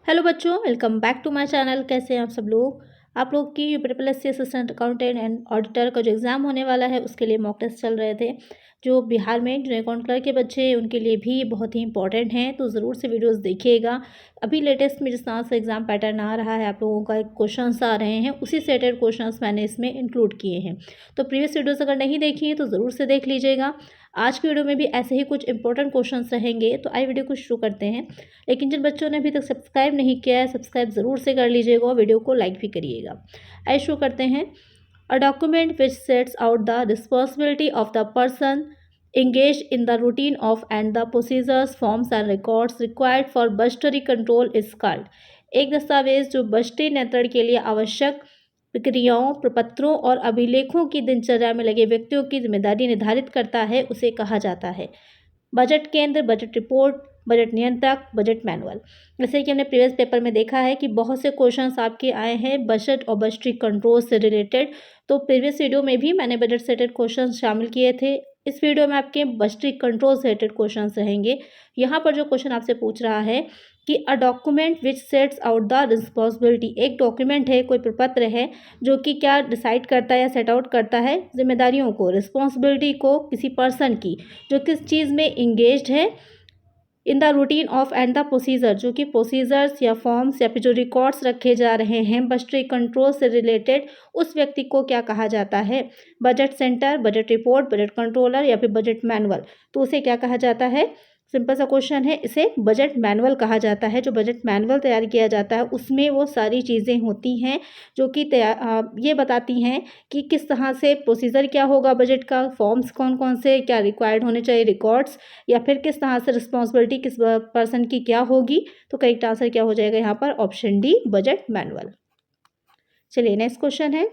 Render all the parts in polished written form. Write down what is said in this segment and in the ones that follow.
Hello बच्चों, welcome back to my channel. कैसे हैं आप सब लोग। आप लोग की UP S C assistant accountant and auditor का जो एग्ज़ाम होने वाला है उसके लिए मॉक टेस्ट चल रहे थे। जो बिहार में जो अकाउंट क्लर्क के बच्चे हैं उनके लिए भी बहुत ही इंपॉर्टेंट हैं, तो ज़रूर से वीडियोस देखिएगा। अभी लेटेस्ट में जिस तरह से एग्ज़ाम पैटर्न आ रहा है, आप लोगों का क्वेश्चंस आ रहे हैं, उसी सेटेड क्वेश्चंस मैंने इसमें इंक्लूड किए हैं। तो प्रीवियस वीडियोस अगर नहीं देखी है तो ज़रूर से देख लीजिएगा। आज की वीडियो में भी ऐसे ही कुछ इंपॉर्टेंट क्वेश्चंस रहेंगे, तो आइए वीडियो को शुरू करते हैं। लेकिन जिन बच्चों ने अभी तक सब्सक्राइब नहीं किया है, सब्सक्राइब ज़रूर से कर लीजिएगा और वीडियो को लाइक भी करिएगा। आइए शुरू करते हैं। A document which sets out the responsibility of the person engaged in the routine of and the procedures, forms and records required for budgetary control is called। एक दस्तावेज जो बजटीय नियंत्रण के लिए आवश्यक प्रक्रियाओं, प्रपत्रों और अभिलेखों की दिनचर्या में लगे व्यक्तियों की जिम्मेदारी निर्धारित करता है, उसे कहा जाता है बजट केंद्र, बजट रिपोर्ट, बजट नियंत्रक, बजट मैनुअल। जैसे कि हमने प्रीवियस पेपर में देखा है कि बहुत से क्वेश्चंस आपके आए हैं बजट और बजटरी कंट्रोल से रिलेटेड। तो प्रीवियस वीडियो में भी मैंने बजट से रिलेटेड क्वेश्चंस शामिल किए थे। इस वीडियो में आपके बजटरी कंट्रोल से रिलेटेड क्वेश्चंस रहेंगे। यहाँ पर जो क्वेश्चन आपसे पूछ रहा है कि a document which sets out the responsibility, एक डॉक्यूमेंट है, कोई प्रपत्र है जो कि क्या डिसाइड करता है या सेट आउट करता है जिम्मेदारियों को, रिस्पॉन्सिबिलिटी को किसी पर्सन की जो किस चीज़ में इंगेज्ड है in the routine of and the procedure, जो कि प्रोसीजर्स या फॉर्म्स या फिर जो रिकॉर्ड्स रखे जा रहे हैं बजटरी कंट्रोल से रिलेटेड, उस व्यक्ति को क्या कहा जाता है। Budget centre, budget report, budget controller या फिर बजट मैनुअल। तो उसे क्या कहा जाता है। सिंपल सा क्वेश्चन है, इसे बजट मैनुअल कहा जाता है। जो बजट मैनुअल तैयार किया जाता है उसमें वो सारी चीज़ें होती हैं जो कि ये बताती हैं कि किस तरह से प्रोसीजर क्या होगा बजट का, फॉर्म्स कौन कौन से क्या रिक्वायर्ड होने चाहिए, रिकॉर्ड्स, या फिर किस तरह से रिस्पॉन्सिबिलिटी किस पर्सन की क्या होगी। तो करेक्ट आंसर क्या हो जाएगा यहाँ पर, ऑप्शन डी, बजट मैनुअल। चलिए नेक्स्ट क्वेश्चन है।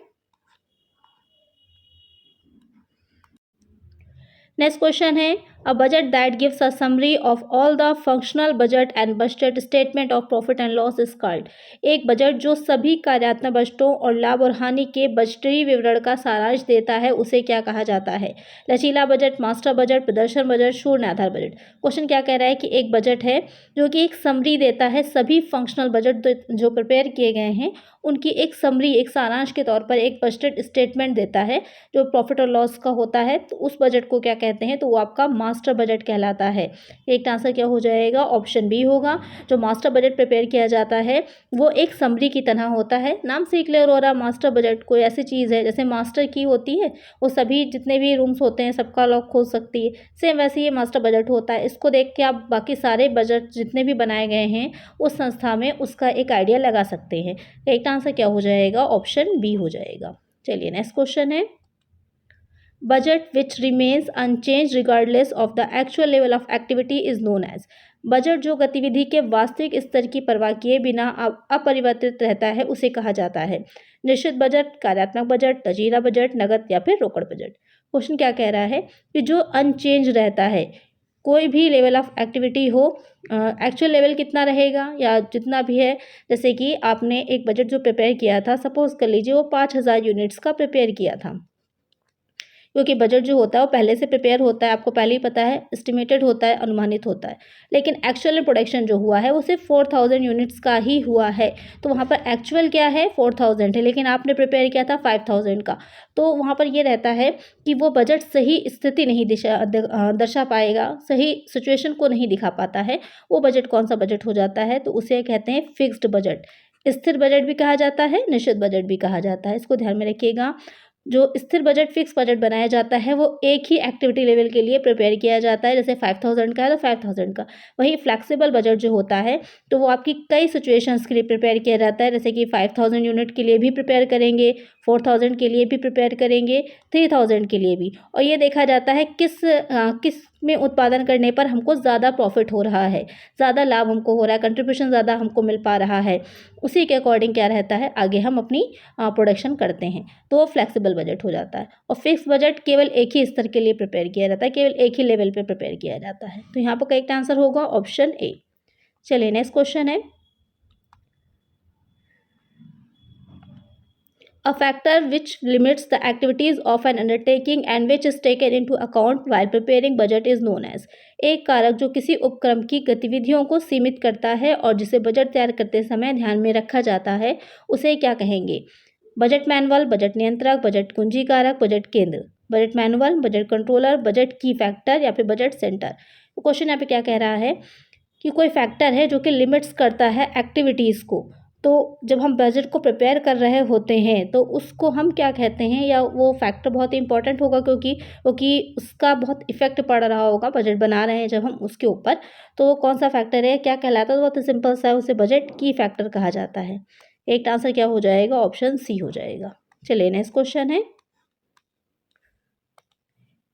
नेक्स्ट क्वेश्चन है, a budget that gives a summary of all the functional budget and budgeted statement of profit and loss is called. एक बजट जो सभी कार्यात्मक बजटों और लाभ और हानि के बजटीय विवरण का सारांश देता है, उसे क्या कहा जाता है। लचीला बजट, मास्टर बजट, प्रदर्शन बजट, शून्य आधार बजट। क्वेश्चन क्या कह रहा है कि एक बजट है जो कि एक समरी देता है, सभी फंक्शनल बजट जो प्रिपेयर किए गए हैं उनकी एक समरी, एक सारांश के तौर पर एक बजटेड स्टेटमेंट देता है जो प्रॉफिट और लॉस का होता है। तो उस बजट को क्या कहते हैं, तो वो आपका मास्टर बजट कहलाता है। एक आंसर क्या हो जाएगा, ऑप्शन बी होगा। जो मास्टर बजट प्रिपेयर किया जाता है वो एक समरी की तरह होता है। नाम से ही क्लियर हो रहा, मास्टर बजट कोई ऐसी चीज़ है जैसे मास्टर की होती है, वो सभी जितने भी रूम्स होते हैं सबका लॉक खोल सकती है, सेम वैसे ये मास्टर बजट होता है। इसको देख के आप बाकी सारे बजट जितने भी बनाए गए हैं उस संस्था में उसका एक आइडिया लगा सकते हैं। एक आंसर क्या हो जाएगा, ऑप्शन बी हो जाएगा। चलिए नेक्स्ट क्वेश्चन है, budget which remains unchange regardless of the actual level of activity is known as. Budget जो गतिविधि के वास्तविक स्तर की परवाह किए बिना अपरिवर्तित रहता है उसे कहा जाता है। निश्चित बजट, कार्यात्मक बजट, लचीला बजट, नगद या फिर रोकड़ बजट। क्वेश्चन क्या कह रहा है कि जो अनचेंज रहता है, कोई भी लेवल ऑफ एक्टिविटी हो, एक्चुअल लेवल कितना रहेगा या जितना भी है, जैसे कि आपने एक बजट जो प्रिपेयर किया था, सपोज कर लीजिए वो 5,000 यूनिट्स का प्रिपेयर किया था, क्योंकि बजट जो होता है वो पहले से प्रिपेयर होता है, आपको पहले ही पता है, एस्टिमेटेड होता है, अनुमानित होता है। लेकिन एक्चुअल प्रोडक्शन जो हुआ है वो सिर्फ 4,000 यूनिट्स का ही हुआ है। तो वहाँ पर एक्चुअल क्या है, 4,000 है, लेकिन आपने प्रिपेयर किया था 5,000 का। तो वहाँ पर ये रहता है कि वो बजट सही स्थिति नहीं दर्शा पाएगा, सही सिचुएशन को नहीं दिखा पाता है। वो बजट कौन सा बजट हो जाता है, तो उसे कहते हैं फिक्स्ड बजट। स्थिर बजट भी कहा जाता है, निश्चित बजट भी कहा जाता है, इसको ध्यान में रखिएगा। जो स्थिर बजट, फिक्स बजट बनाया जाता है वो एक ही एक्टिविटी लेवल के लिए प्रिपेयर किया जाता है, जैसे 5,000 का है तो 5,000 का। वही फ्लेक्सिबल बजट जो होता है तो वो आपकी कई सिचुएशंस के लिए प्रिपेयर किया जाता है, जैसे कि 5,000 यूनिट के लिए भी प्रिपेयर करेंगे, 4,000 के लिए भी प्रिपेयर करेंगे, 3,000 के लिए भी। और ये देखा जाता है किस में उत्पादन करने पर हमको ज़्यादा प्रॉफिट हो रहा है, ज़्यादा लाभ हमको हो रहा है, कंट्रीब्यूशन ज़्यादा हमको मिल पा रहा है, उसी के अकॉर्डिंग क्या रहता है आगे हम अपनी प्रोडक्शन करते हैं। तो वो फ्लेक्सिबल बजट हो जाता है। और फिक्स बजट केवल एक ही स्तर के लिए प्रिपेयर किया जाता है, केवल एक ही लेवल पे प्रिपेयर किया जाता है। तो यहाँ पर करेक्ट आंसर होगा ऑप्शन ए। चलिए नेक्स्ट क्वेश्चन है, A factor which limits the activities of an undertaking and which is taken into account while preparing budget is known as। एक कारक जो किसी उपक्रम की गतिविधियों को सीमित करता है और जिसे बजट तैयार करते समय ध्यान में रखा जाता है, उसे क्या कहेंगे? बजट मैनुअल, बजट नियंत्रक, बजट कुंजी कारक, बजट केंद्र। Budget manual, budget controller, budget की फैक्टर या फिर बजट सेंटर। तो क्वेश्चन यहाँ पे क्या कह रहा है कि कोई फैक्टर है जो कि लिमिट्स करता है एक्टिविटीज़ को। तो जब हम बजट को प्रिपेयर कर रहे होते हैं तो उसको हम क्या कहते हैं, या वो फैक्टर बहुत ही इंपॉर्टेंट होगा क्योंकि उसका बहुत इफेक्ट पड़ रहा होगा बजट बना रहे हैं जब हम उसके ऊपर। तो वो कौन सा फैक्टर है, क्या कहलाता है? तो बहुत ही सिंपल सा है, उसे बजट की फैक्टर कहा जाता है। एक आंसर क्या हो जाएगा? ऑप्शन सी हो जाएगा। चलिए नेक्स्ट क्वेश्चन है,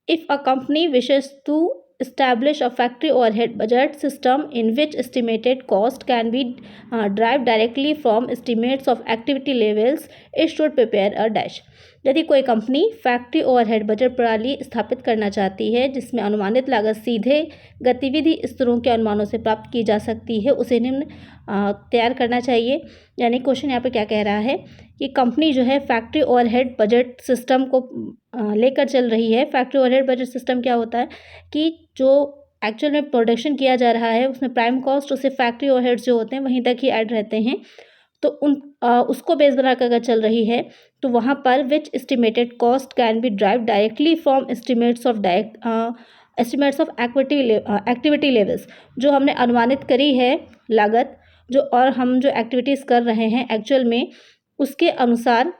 if a company wishes to establish a factory overhead budget system in which estimated cost can be derived directly from estimates of activity levels, it should prepare a dash। यदि कोई company factory overhead budget प्रणाली स्थापित करना चाहती है जिसमें अनुमानित लागत सीधे गतिविधि स्तरों के अनुमानों से प्राप्त की जा सकती है, उसे निम्न तैयार करना चाहिए। यानी क्वेश्चन यहाँ पे क्या कह रहा है कि कंपनी जो है फैक्ट्री ओवरहेड बजट सिस्टम को लेकर चल रही है। फैक्ट्री ओवरहेड बजट सिस्टम क्या होता है कि जो एक्चुअल में प्रोडक्शन किया जा रहा है उसमें प्राइम कॉस्ट और सिर्फ फैक्ट्री ओवरहेड्स जो होते हैं वहीं तक ही ऐड रहते हैं। तो उसको बेस बनाकर अगर चल रही है तो वहाँ पर which estimated cost can be drive directly from estimates of activity levels. जो हमने अनुमानित करी है लागत जो, और हम जो एक्टिविटीज़ कर रहे हैं एक्चुअल में उसके अनुसार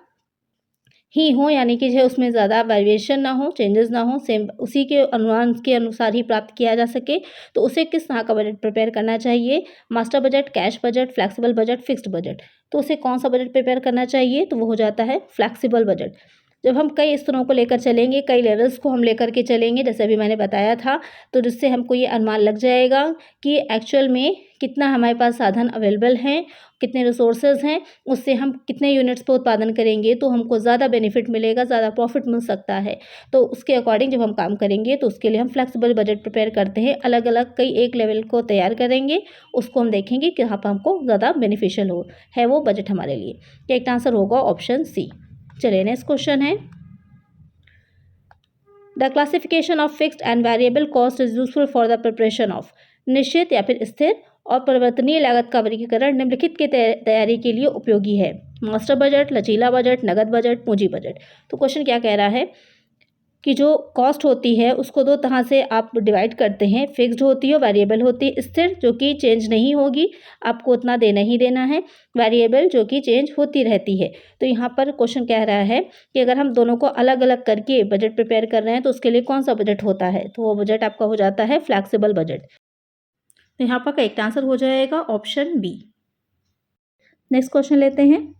ही हो, यानी कि जो उसमें ज़्यादा वेरिएशन ना हो, चेंजेस ना हो, सेम उसी के अनुमान के अनुसार ही प्राप्त किया जा सके। तो उसे किस तरह का बजट प्रिपेयर करना चाहिए? Master budget, cash budget, flexible budget, fixed budget. तो उसे कौन सा बजट प्रिपेयर करना चाहिए? तो वो हो जाता है फ्लेक्सिबल बजट। जब हम कई स्तरों को लेकर चलेंगे, कई लेवल्स को हम लेकर के चलेंगे, जैसे अभी मैंने बताया था, तो जिससे हमको ये अनुमान लग जाएगा कि एक्चुअल में कितना हमारे पास साधन अवेलेबल हैं, कितने रिसोर्सेज हैं, उससे हम कितने यूनिट्स पर उत्पादन करेंगे तो हमको ज़्यादा बेनिफिट मिलेगा, ज़्यादा प्रॉफिट मिल सकता है। तो उसके अकॉर्डिंग जब हम काम करेंगे तो उसके लिए हम फ्लेक्सिबल बजट प्रिपेयर करते हैं। अलग अलग कई एक लेवल को तैयार करेंगे, उसको हम देखेंगे कि यहाँ पर हमको ज़्यादा बेनिफिशियल है वो बजट हमारे लिए। तो एक आंसर होगा ऑप्शन सी। चलिए नेक्स्ट क्वेश्चन है, the classification of fixed and variable cost is useful for the preparation of. निश्चित या फिर स्थिर और परिवर्तनीय लागत का वर्गीकरण निम्नलिखित के तैयारी के लिए उपयोगी है। मास्टर बजट, लचीला बजट, नगद बजट, पूंजी बजट। तो क्वेश्चन क्या कह रहा है कि जो कॉस्ट होती है उसको दो तरह से आप डिवाइड करते हैं, फिक्स्ड होती है, वेरिएबल होती है। स्थिर जो कि चेंज नहीं होगी, आपको उतना देना ही देना है। वेरिएबल जो कि चेंज होती रहती है। तो यहाँ पर क्वेश्चन कह रहा है कि अगर हम दोनों को अलग अलग करके बजट प्रिपेयर कर रहे हैं तो उसके लिए कौन सा बजट होता है? तो वो बजट आपका हो जाता है फ्लैक्सिबल बजट। तो यहाँ पर करेक्ट आंसर हो जाएगा ऑप्शन बी। नेक्स्ट क्वेश्चन लेते हैं,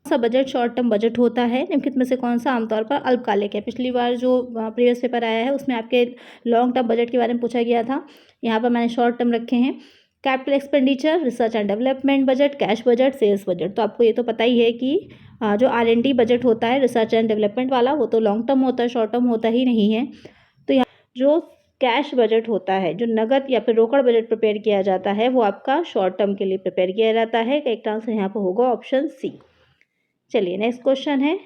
सा बजट शॉर्ट टर्म बजट होता है, निम्नलिखित में से कौन सा आमतौर पर अल्पकालिक है? पिछली बार जो प्रीवियस पेपर आया है उसमें आपके लॉन्ग टर्म बजट के बारे में पूछा गया था, यहाँ पर मैंने शॉर्ट टर्म रखे हैं। Capital expenditure, research and development budget, cash budget, sales budget. तो आपको ये तो पता ही है कि जो R&D बजट होता है रिसर्च एंड डेवलपमेंट वाला, वो तो लॉन्ग टर्म होता है, शॉर्ट टर्म होता ही नहीं है। तो यहाँ जो कैश बजट होता है, जो नगद या फिर रोकड़ बजट प्रिपेयर किया जाता है, वो आपका शॉर्ट टर्म के लिए प्रिपेयर किया जाता है। एक आंसर यहाँ पर होगा ऑप्शन सी। चलिए नेक्स्ट क्वेश्चन है,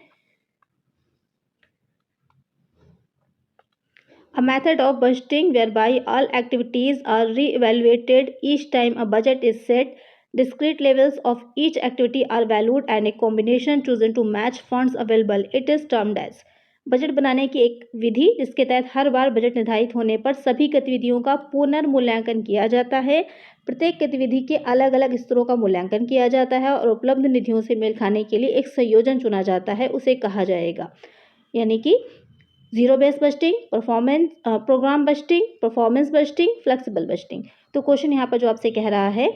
a method of budgeting whereby all activities are re-evaluated each time a budget is set, discrete levels of each activity are valued and a combination chosen to match funds available, it is termed as। Budget बनाने की एक विधि जिसके तहत हर बार budget निर्धारित होने पर सभी गतिविधियों का पुनर्मूल्यांकन किया जाता है। प्रत्येक गतिविधि के अलग अलग स्तरों का मूल्यांकन किया जाता है और उपलब्ध निधियों से मेल खाने के लिए एक संयोजन चुना जाता है, उसे कहा जाएगा। यानी कि zero base budgeting, performance programme budgeting, performance budgeting, flexible budgeting. तो क्वेश्चन यहाँ पर जो आपसे कह रहा है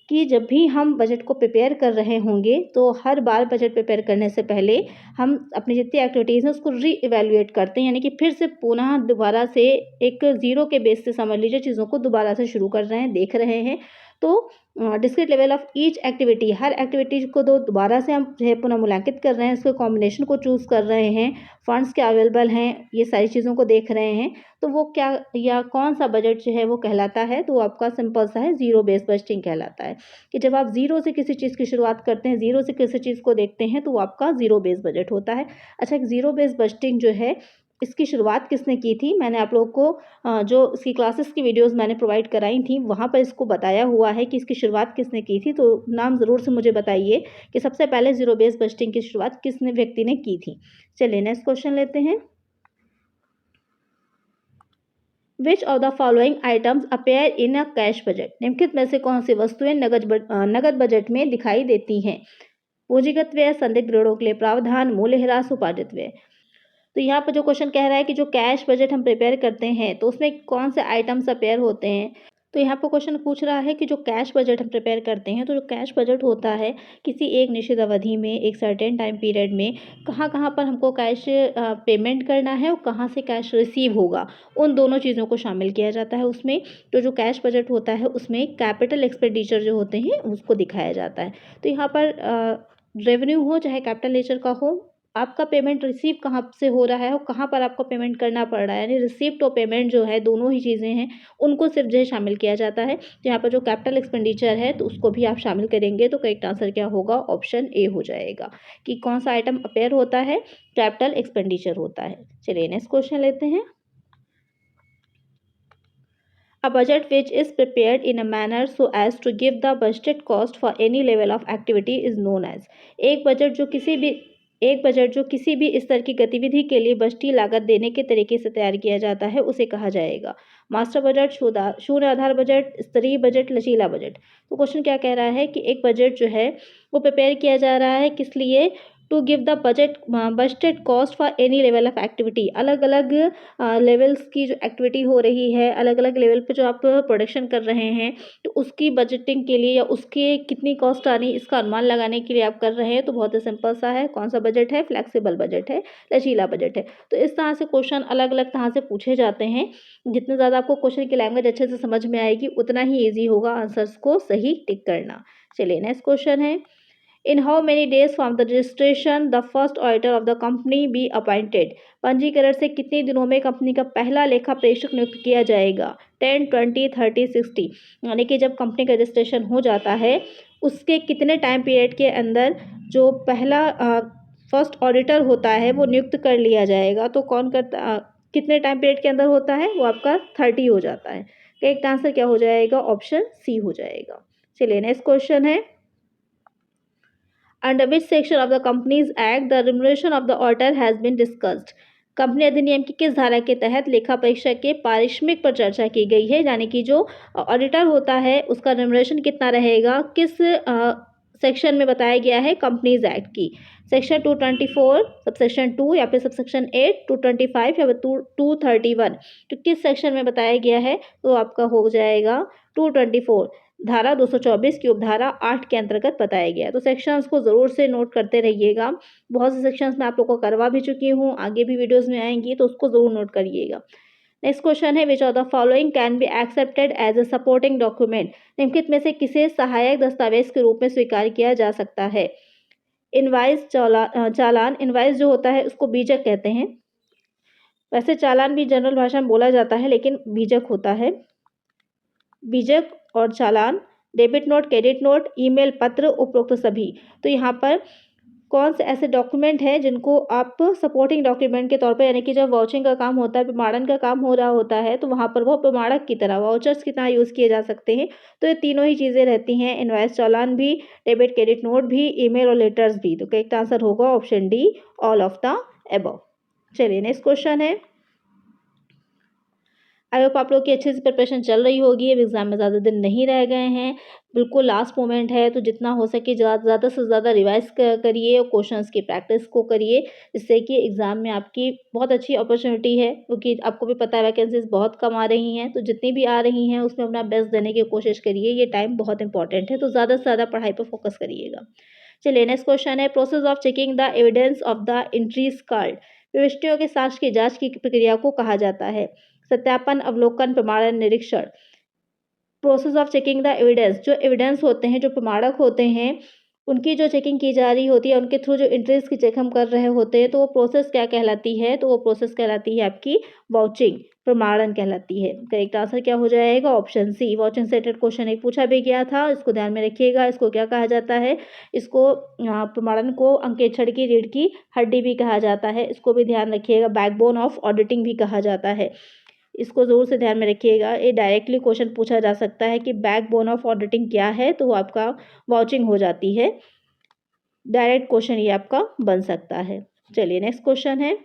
कि जब भी हम बजट को प्रिपेयर कर रहे होंगे तो हर बार बजट प्रिपेयर करने से पहले हम अपनी जितनी एक्टिविटीज़ हैं उसको री इवेल्युएट करते हैं, यानी कि फिर से पुनः दोबारा से एक ज़ीरो के बेस से समझ लीजिए चीज़ों को दोबारा से शुरू कर रहे हैं, देख रहे हैं। तो discrete level of each activity, her activity को दोबारा से हम जो है पुनः मूल्यांकित कर रहे हैं, उसके कॉम्बिनेशन को चूज़ कर रहे हैं, फंड्स क्या अवेलेबल हैं, ये सारी चीज़ों को देख रहे हैं, तो वो क्या या कौन सा बजट जो है वो कहलाता है, तो आपका सिंपल सा है ज़ीरो बेस बजटिंग कहलाता है कि जब आप ज़ीरो से किसी चीज़ की शुरुआत करते हैं, ज़ीरो से किसी चीज़ को देखते हैं, तो वो आपका ज़ीरो बेस बजट होता है। अच्छा, एक ज़ीरो बेस बजटिंग जो है इसकी शुरुआत किसने की थी? मैंने आप लोगों को जो इसकी क्लासेस की वीडियोज़ मैंने प्रोवाइड कराई थी, वहाँ पर इसको बताया हुआ है कि इसकी शुरुआत किसने की थी, तो नाम ज़रूर से मुझे बताइए कि सबसे पहले ज़ीरो बेस बजटिंग की शुरुआत किसने व्यक्ति ने की थी। चलिए नेक्स्ट क्वेश्चन लेते हैं। विच of the following items appear in a cash budget, निम्नलिखित में से कौन सी वस्तुएं नगद बजट में दिखाई देती हैं? पूंजीगत व्यय, संदिग्ध ऋणों के लिए प्रावधान, मूल्यह्रास, उपार्जित व्यय। तो यहाँ पर जो क्वेश्चन कह रहा है कि जो कैश बजट हम प्रिपेयर करते हैं तो उसमें कौन से आइटम्स अपेयर होते हैं। तो यहाँ पर क्वेश्चन पूछ रहा है कि जो कैश बजट हम प्रिपेयर करते हैं, तो जो कैश बजट होता है किसी एक निश्चित अवधि में, एक सर्टेन टाइम पीरियड में कहाँ कहाँ पर हमको कैश पेमेंट करना है और कहाँ से कैश रिसीव होगा, उन दोनों चीज़ों को शामिल किया जाता है उसमें। तो जो कैश बजट होता है उसमें कैपिटल एक्सपेंडिचर जो होते हैं उसको दिखाया जाता है। तो यहाँ पर रेवेन्यू हो चाहे कैपिटल नेचर का हो, आपका पेमेंट रिसीव कहाँ से हो रहा है और कहाँ पर आपको पेमेंट करना पड़ रहा है, यानी रिसीप्ट और पेमेंट जो है दोनों ही चीज़ें हैं, उनको सिर्फ जो है शामिल किया जाता है। तो यहाँ पर जो कैपिटल एक्सपेंडिचर है तो उसको भी आप शामिल करेंगे तो करेक्ट आंसर क्या होगा? ऑप्शन ए हो जाएगा कि कौन सा आइटम अपेयर होता है? कैपिटल एक्सपेंडिचर होता है। चलिए नेक्स्ट क्वेश्चन लेते हैं। A budget which is prepared in a manner so as to give the budgeted cost for any level of activity is known as। एक बजट जो किसी भी स्तर की गतिविधि के लिए बजटीय लागत देने के तरीके से तैयार किया जाता है उसे कहा जाएगा। मास्टर बजट, शून्य आधार बजट, स्तरीय बजट, लचीला बजट। तो क्वेश्चन क्या कह रहा है कि एक बजट जो है वो प्रिपेयर किया जा रहा है किस लिए? To give the budgeted cost for any level of activity, अलग अलग लेवल्स की जो एक्टिविटी हो रही है, अलग अलग लेवल पे जो आप प्रोडक्शन कर रहे हैं, तो उसकी बजटिंग के लिए या उसके कितनी कॉस्ट आ रही है इसका अनुमान लगाने के लिए आप कर रहे हैं। तो बहुत ही सिंपल सा है, कौन सा बजट है? फ्लेक्सिबल बजट है, लचीला बजट है। तो इस तरह से क्वेश्चन अलग अलग तरह से पूछे जाते हैं। जितने ज़्यादा आपको क्वेश्चन की लैंग्वेज अच्छे से समझ में आएगी उतना ही ईजी होगा आंसर्स को सही टिक करना। चलिए नेक्स्ट क्वेश्चन है। In how many days from the registration the first auditor of the company be appointed? पंजीकरण से कितने दिनों में कंपनी का पहला लेखा परीक्षक नियुक्त किया जाएगा? 10, 20, 30, 60। यानी कि जब कंपनी का रजिस्ट्रेशन हो जाता है उसके कितने टाइम पीरियड के अंदर जो पहला फर्स्ट ऑडिटर होता है वो नियुक्त कर लिया जाएगा। तो कौन करता कितने टाइम पीरियड के अंदर होता है? वो आपका 30 हो जाता है। करेक्ट आंसर क्या हो जाएगा? ऑप्शन सी हो जाएगा। चलिए नेक्स्ट क्वेश्चन है। Under which section of the Companies Act the remuneration of the auditor has been discussed? Company अधिनियम की किस धारा के तहत लेखा परीक्षक के पारिश्रमिक पर चर्चा की गई है, यानी कि जो ऑडिटर होता है उसका रेमुनरेशन कितना रहेगा, किस सेक्शन में बताया गया है? कंपनीज एक्ट की सेक्शन 224 सबसेक्शन 2 या फिर सबसेक्शन 8, 225 या फिर 231। तो किस सेक्शन में बताया गया है? तो आपका हो जाएगा 224, धारा 224 की उपधारा 8 के अंतर्गत बताया गया है। तो सेक्शंस को ज़रूर से नोट करते रहिएगा। बहुत से सेक्शंस मैं आप लोग को करवा भी चुकी हूँ, आगे भी वीडियोस में आएंगी तो उसको ज़रूर नोट करिएगा। नेक्स्ट क्वेश्चन है। Which of the following can be accepted as a supporting document? निम्नलिखित में से किसे सहायक दस्तावेज के रूप में स्वीकार किया जा सकता है? इनवाइस, चालान। इनवाइस जो होता है उसको बीजक कहते हैं। वैसे चालान भी जनरल भाषा में बोला जाता है लेकिन बीजक होता है। बीजक और चालान, debit note, credit note, email, पत्र, उपरोक्त सभी। तो यहाँ पर कौन से ऐसे डॉक्यूमेंट हैं जिनको आप सपोर्टिंग डॉक्यूमेंट के तौर पे, यानी कि जब वाउचिंग का काम होता है, प्रमाणन का काम हो रहा होता है, तो वहाँ पर वो प्रमाणक की तरह, वाउचर्स की तरह यूज़ किए जा सकते हैं। तो ये तीनों ही चीज़ें रहती हैं, इनवॉइस, चालान भी, डेबिट क्रेडिट नोट भी, ईमेल और लेटर्स भी। तो करेक्ट आंसर होगा option D, all of the above. चलिए नेक्स्ट क्वेश्चन है। आई होप आप लोग की अच्छे से प्रिपरेशन चल रही होगी। अब एग्ज़ाम में ज़्यादा दिन नहीं रह गए हैं, बिल्कुल लास्ट मोमेंट है, तो जितना हो सके ज़्यादा से ज़्यादा रिवाइज़ करिए और क्वेश्चंस की प्रैक्टिस को करिए, जिससे कि एग्ज़ाम में आपकी बहुत अच्छी अपॉर्चुनिटी है, क्योंकि आपको भी पता है वैकेंसीज़ बहुत कम आ रही हैं। तो जितनी भी आ रही हैं उसमें अपना बेस्ट देने की कोशिश करिए। ये टाइम बहुत इंपॉर्टेंट है, तो ज़्यादा से ज़्यादा पढ़ाई पर फोकस करिएगा। चलिए नेक्स्ट क्वेश्चन है। Process of checking the evidence of the entries called? प्रविष्टियों के साक्ष्य की जाँच की प्रक्रिया को कहा जाता है? सत्यापन, अवलोकन, प्रमाणन, निरीक्षण। Process of checking the evidence, जो एविडेंस होते हैं, जो प्रमाणक होते हैं, उनकी जो चेकिंग की जा रही होती है, उनके थ्रू जो एंट्रीज की चेक हम कर रहे होते हैं, तो वो प्रोसेस क्या कहलाती है? तो वो प्रोसेस कहलाती है आपकी वाउचिंग, प्रमाणन कहलाती है। करेक्ट आंसर क्या हो जाएगा? Option C. वाउचिंग से रिलेटेड क्वेश्चन एक पूछा भी गया था, इसको ध्यान में रखिएगा। इसको क्या कहा जाता है? इसको प्रमाणन को अंकेक्षण की रीढ़ की हड्डी भी कहा जाता है, इसको भी ध्यान रखिएगा। बैकबोन ऑफ ऑडिटिंग भी कहा जाता है, इसको ज़रूर से ध्यान में रखिएगा। ये डायरेक्टली क्वेश्चन पूछा जा सकता है कि बैकबोन ऑफ ऑडिटिंग क्या है, तो वो आपका वाउचिंग हो जाती है। डायरेक्ट क्वेश्चन ये आपका बन सकता है। चलिए नेक्स्ट क्वेश्चन है,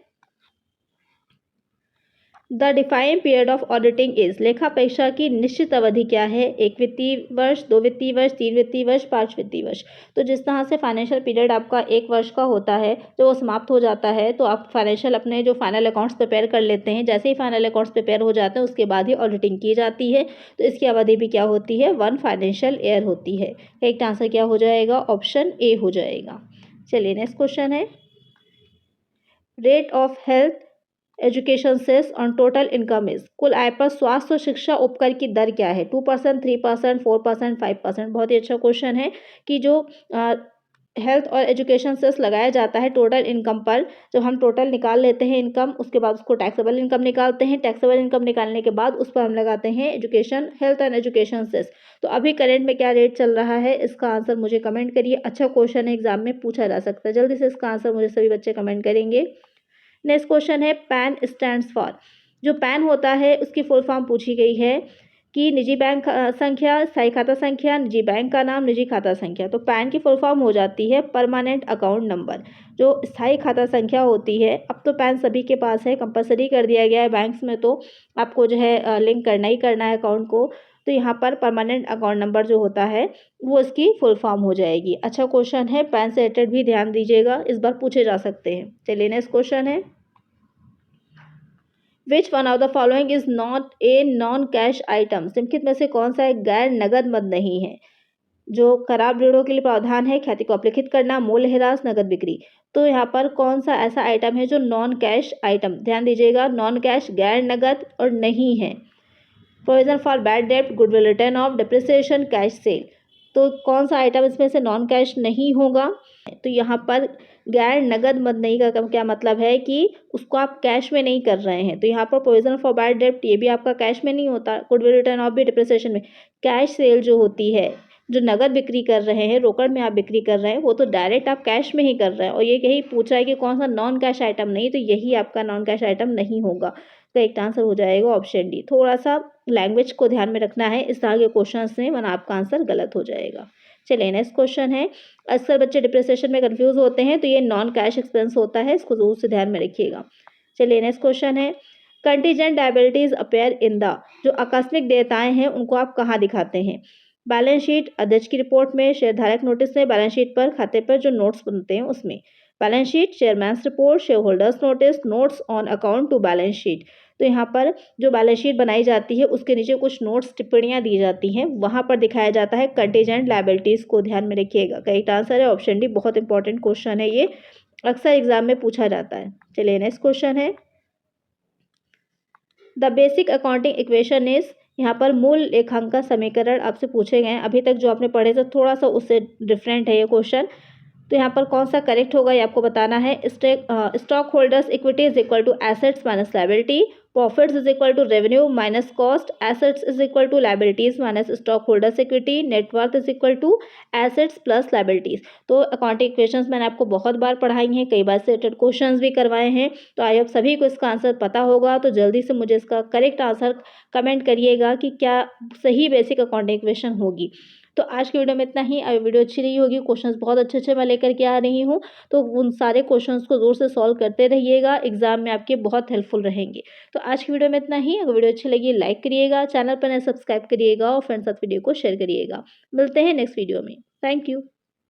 the defined period of auditing is, लेखा परीक्षा की निश्चित अवधि क्या है? 1 वित्तीय वर्ष, 2 वित्तीय वर्ष, 3 वित्तीय वर्ष, 5 वित्तीय वर्ष। तो जिस तरह से फाइनेंशियल पीरियड आपका 1 वर्ष का होता है, जब वो समाप्त हो जाता है तो आप फाइनेंशियल अपने जो फाइनल अकाउंट्स प्रिपेयर कर लेते हैं। जैसे ही फाइनल अकाउंट्स प्रिपेयर हो जाते हैं उसके बाद ही ऑडिटिंग की जाती है, तो इसकी अवधि भी क्या होती है? 1 फाइनेंशियल ईयर होती है। करेक्ट आंसर क्या हो जाएगा? ऑप्शन ए हो जाएगा। चलिए नेक्स्ट क्वेश्चन है, rate of health education cess on total income is, कुल आय पर स्वास्थ्य और शिक्षा उपकर की दर क्या है? 2%, 3%, 4%, 5%। बहुत ही अच्छा क्वेश्चन है कि जो हेल्थ और एजुकेशन सेस लगाया जाता है टोटल इनकम पर, जब हम टोटल निकाल लेते हैं इनकम, उसके बाद उसको टैक्सेबल इनकम निकालते हैं। टैक्सेबल इनकम निकालने के बाद उस पर हम लगाते हैं education, health and education cess. तो अभी करंट में क्या रेट चल रहा है, इसका आंसर मुझे कमेंट करिए। अच्छा क्वेश्चन है, एग्जाम में पूछा जा सकता है। जल्दी से इसका आंसर मुझे सभी बच्चे कमेंट करेंगे। नेक्स्ट क्वेश्चन है, पैन स्टैंड्स फॉर, जो पैन होता है उसकी फुल फॉर्म पूछी गई है कि निजी बैंक संख्या, स्थायी खाता संख्या, निजी बैंक का नाम, निजी खाता संख्या। तो पैन की फुल फॉर्म हो जाती है परमानेंट अकाउंट नंबर। जो स्थायी खाता संख्या होती है, अब तो पैन सभी के पास है, कंपलसरी कर दिया गया है बैंक्स में, तो आपको जो है लिंक करना ही करना है अकाउंट को। तो यहाँ पर परमानेंट अकाउंट नंबर जो होता है वो इसकी फुल फॉर्म हो जाएगी। अच्छा क्वेश्चन है, पैन से रिलेटेड भी ध्यान दीजिएगा, इस बार पूछे जा सकते हैं। चलिए नेक्स्ट क्वेश्चन है, which one of the following is not a non cash item, निम्नलिखित में से कौन सा एक गैर नगद मद नहीं है? जो खराब ऋणों के लिए प्रावधान है, ख्याति को अपलिखित करना, मूल्यह्रास, नगद बिक्री। तो यहाँ पर कौन सा ऐसा आइटम है जो नॉन कैश आइटम, ध्यान दीजिएगा, नॉन कैश, गैर नगद और नहीं है? प्रोविजन फॉर बैड डेब्ट, goodwill return of, depreciation, cash cell. तो कौन सा आइटम इसमें से नॉन कैश नहीं होगा? तो यहाँ पर गैर नगद मद नहीं का क्या मतलब है कि उसको आप कैश में नहीं कर रहे हैं। तो यहाँ पर प्रोविजन फॉर बैड डेब्ट ये भी आपका कैश में नहीं होता, गुडविल रिटर्न ऑफ भी डिप्रिसिएशन में। कैश सेल जो होती है, जो नगद बिक्री कर रहे हैं, रोकड़ में आप बिक्री कर रहे हैं, वो तो डायरेक्ट आप कैश में ही कर रहे हैं। और ये यही पूछा है कि कौन सा नॉन कैश आइटम नहीं, तो यही आपका नॉन कैश आइटम नहीं होगा। तो एक आंसर हो जाएगा ऑप्शन डी। थोड़ा सा लैंग्वेज को ध्यान में रखना है इस तरह के क्वेश्चन में, वरना आपका आंसर गलत हो जाएगा। चलिए नेक्स्ट क्वेश्चन है, अक्सर बच्चे डिप्रिसिएशन में कंफ्यूज होते हैं, तो ये नॉन कैश एक्सपेंस होता है, इसको जरूर से ध्यान में रखिएगा। चलिए नेक्स्ट क्वेश्चन है, contingent liabilities appear in the, जो आकस्मिक देयताएं हैं उनको आप कहाँ दिखाते हैं? बैलेंस शीट, अध्यक्ष की रिपोर्ट में, शेयरधारक नोटिस में, बैलेंस शीट पर, खाते पर जो नोट्स बनते हैं उसमें। Balance sheet, chairman's report, share holders notice, notes on account to balance sheet. तो यहाँ पर जो बैलेंस शीट बनाई जाती है उसके नीचे कुछ नोट्स, टिप्पणियाँ दी जाती हैं, वहाँ पर दिखाया जाता है कंटीजेंट लायबिलिटीज़ को, ध्यान में रखिएगा। करेक्ट आंसर है ऑप्शन डी, बहुत इंपॉर्टेंट क्वेश्चन है ये, अक्सर एग्जाम में पूछा जाता है। चलिए नेक्स्ट क्वेश्चन है, the basic accounting equation is, यहाँ पर मूल लेखांकन समीकरण आपसे पूछे गए हैं। अभी तक जो आपने पढ़े थे थोड़ा सा उससे डिफरेंट है ये क्वेश्चन। तो यहाँ पर कौन सा करेक्ट होगा ये आपको बताना है। Stock holders equity is equal to assets minus liability, profits is equal to revenue minus cost, assets is equal to liabilities minus stock holders equity, net worth is equal to assets plus liabilities. तो accounting equations मैंने आपको बहुत बार पढ़ाई हैं, कई बार से related questions भी करवाए हैं, तो आई होप सभी को इसका आंसर पता होगा। तो जल्दी से मुझे इसका करेक्ट आंसर कमेंट करिएगा कि क्या सही बेसिक अकाउंटिंग इक्वेशन होगी। तो आज की वीडियो में इतना ही। अगर वीडियो अच्छी रही होगी, क्वेश्चंस बहुत अच्छे अच्छे मैं लेकर के आ रही हूँ, तो उन सारे क्वेश्चंस को जोर से सॉल्व करते रहिएगा, एग्जाम में आपके बहुत हेल्पफुल रहेंगे। तो आज की वीडियो में इतना ही। अगर वीडियो अच्छी लगी लाइक करिएगा, चैनल पर नए सब्सक्राइब करिएगा और फ्रेंड्स साथ वीडियो को शेयर करिएगा। मिलते हैं नेक्स्ट वीडियो में। Thank you.